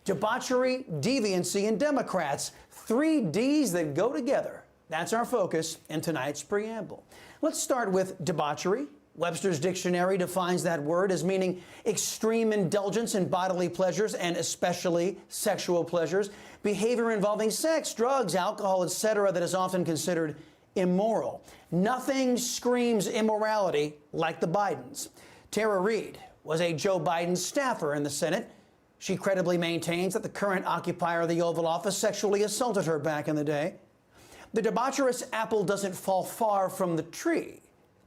Debauchery, deviancy, and Democrats. 3 Ds that go together. That's our focus in tonight's preamble. Let's start with debauchery. Webster's dictionary defines that word as meaning extreme indulgence in bodily pleasures and especially sexual pleasures, behavior involving sex, drugs, alcohol, etc. that is often considered immoral. Nothing screams immorality like the Bidens. Tara Reid was a Joe Biden staffer in the Senate. She credibly maintains that the current occupier of the Oval Office sexually assaulted her back in the day. The debaucherous apple doesn't fall far from the tree.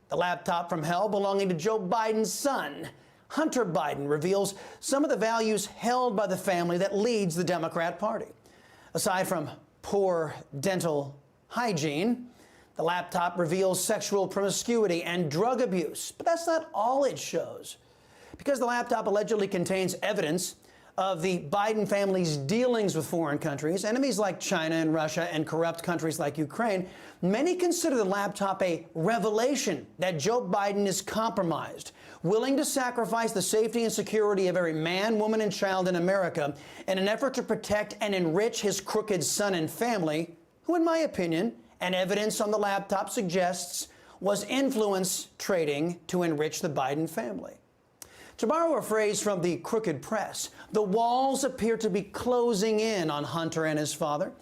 The laptop from hell belonging to Joe Biden's son, Hunter Biden, reveals some of the values held by the family that leads the Democrat Party. Aside from poor dental hygiene, the laptop reveals sexual promiscuity and drug abuse. But that's not all it shows. Because the laptop allegedly contains evidence of the Biden family's dealings with foreign countries, enemies like China and Russia, and corrupt countries like Ukraine, many consider the laptop a revelation that Joe Biden is compromised, willing to sacrifice the safety and security of every man, woman, and child in America in an effort to protect and enrich his crooked son and family, who, in my opinion, and evidence on the laptop suggests, was influence trading to enrich the Biden family. To borrow a phrase from the crooked press, the walls appear to be closing in on Hunter and his father.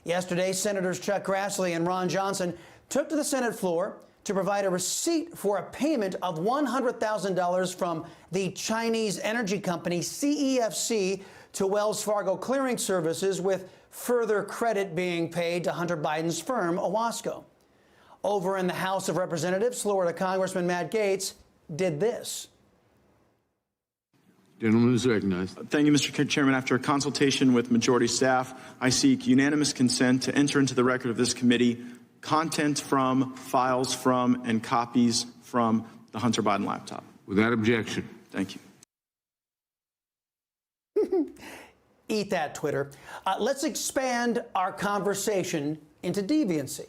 Yesterday, Senators Chuck Grassley and Ron Johnson took to the Senate floor to provide a receipt for a payment of $100,000 from the Chinese energy company CEFC to Wells Fargo Clearing Services, with further credit being paid to Hunter Biden's firm, Owasco. Over in the House of Representatives, Florida Congressman Matt Gaetz did this. Gentleman is recognized. Thank you, Mr. Chairman. After a consultation with majority staff, I seek unanimous consent to enter into the record of this committee content from, files from, and copies from the Hunter Biden laptop. Without objection. Thank you. Eat that, Twitter. Let's expand our conversation into deviancy.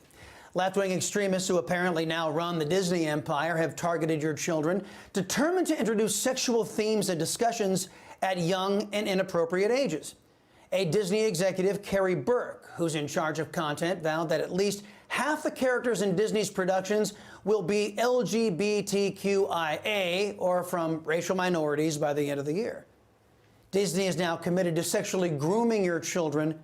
Left-wing extremists who apparently now run the Disney empire have targeted your children, determined to introduce sexual themes and discussions at young and inappropriate ages. A Disney executive, Carrie Burke, who's in charge of content, vowed that at least half the characters in Disney's productions will be LGBTQIA, or from racial minorities, by the end of the year. Disney is now committed to sexually grooming your children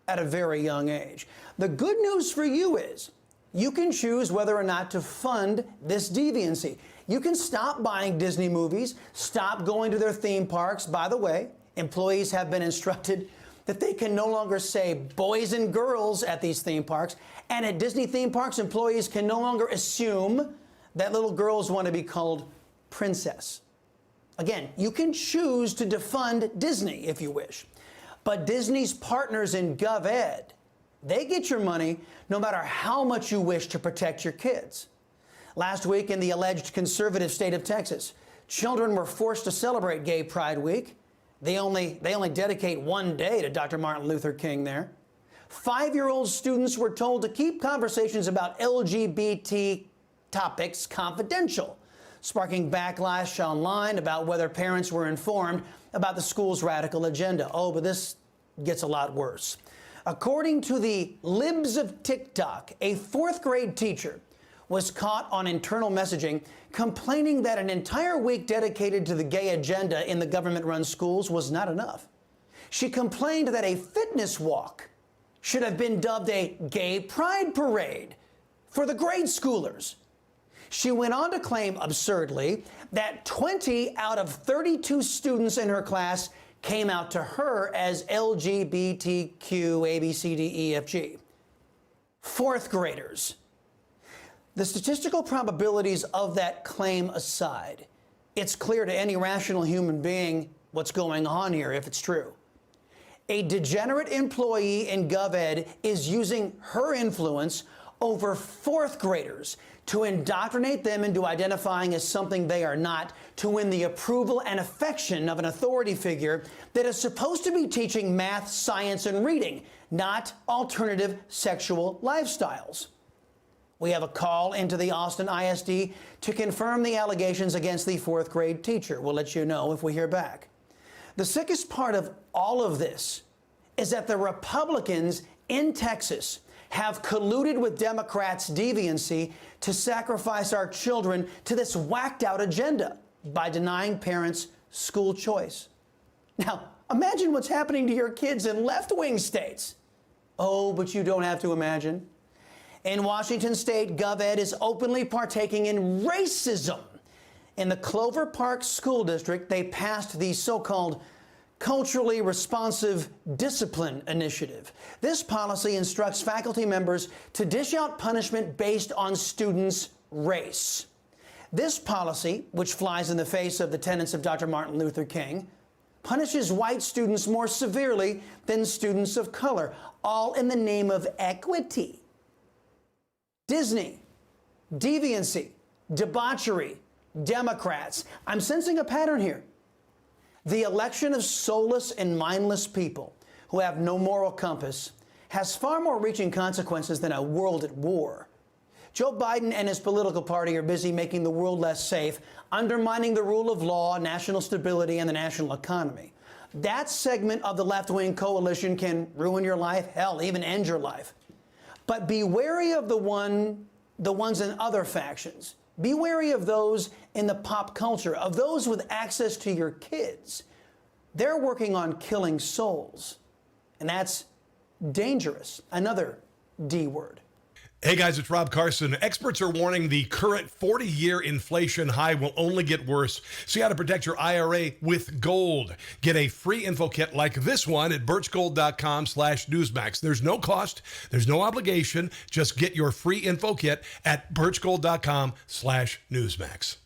at a very young age. The good news for you is you can choose whether or not to fund this deviancy. You can stop buying Disney movies, stop going to their theme parks. By the way, employees have been instructed that they can no longer say boys and girls at these theme parks. And at Disney theme parks, employees can no longer assume that little girls want to be called princess. Again, you can choose to defund Disney if you wish. But Disney's partners in GovEd, they get your money no matter how much you wish to protect your kids. Last week in the alleged conservative state of Texas, children were forced to celebrate Gay Pride Week. They only dedicate one day to Dr. Martin Luther King there. 5-year-old students were told to keep conversations about LGBT topics confidential, sparking backlash online about whether parents were informed about the school's radical agenda. Oh, but this gets a lot worse. According to the libs of TikTok, a 4th grade teacher was caught on internal messaging complaining that an entire week dedicated to the gay agenda in the government-run schools was not enough. She complained that a fitness walk should have been dubbed a gay pride parade for the grade schoolers. She went on to claim, absurdly, that 20 out of 32 students in her class came out to her as LGBTQ ABCDEFG. 4th graders. The statistical probabilities of that claim aside, it's clear to any rational human being what's going on here if it's true. A degenerate employee in GovEd is using her influence over 4th graders to indoctrinate them into identifying as something they are not, to win the approval and affection of an authority figure that is supposed to be teaching math, science, and reading, not alternative sexual lifestyles. We have a call into the Austin ISD to confirm the allegations against the 4th grade teacher. We'll let you know if we hear back. The sickest part of all of this is that the Republicans in Texas have colluded with Democrats' deviancy to sacrifice our children to this whacked out agenda by denying parents school choice. Now, imagine what's happening to your kids in left-wing states. Oh, but you don't have to imagine. In Washington state, GovEd is openly partaking in racism. In the Clover Park School District, they passed the so-called Culturally Responsive Discipline Initiative. This policy instructs faculty members to dish out punishment based on students' race. This policy, which flies in the face of the tenets of Dr. Martin Luther King, punishes white students more severely than students of color, all in the name of equity. Disney, deviancy, debauchery, Democrats. I'm sensing a pattern here. The election of soulless and mindless people who have no moral compass has far more reaching consequences than a world at war. Joe Biden and his political party are busy making the world less safe, undermining the rule of law, national stability, and the national economy. That segment of the left-wing coalition can ruin your life, hell, even end your life. But be wary of the ones in other factions. Be wary of those in the pop culture, of those with access to your kids. They're working on killing souls, and that's dangerous. Another D word. Hey guys, it's Rob Carson. Experts are warning the current 40-year inflation high will only get worse. See how to protect your IRA with gold. Get a free info kit like this one at birchgold.com/Newsmax. There's no cost. There's no obligation. Just get your free info kit at birchgold.com/Newsmax.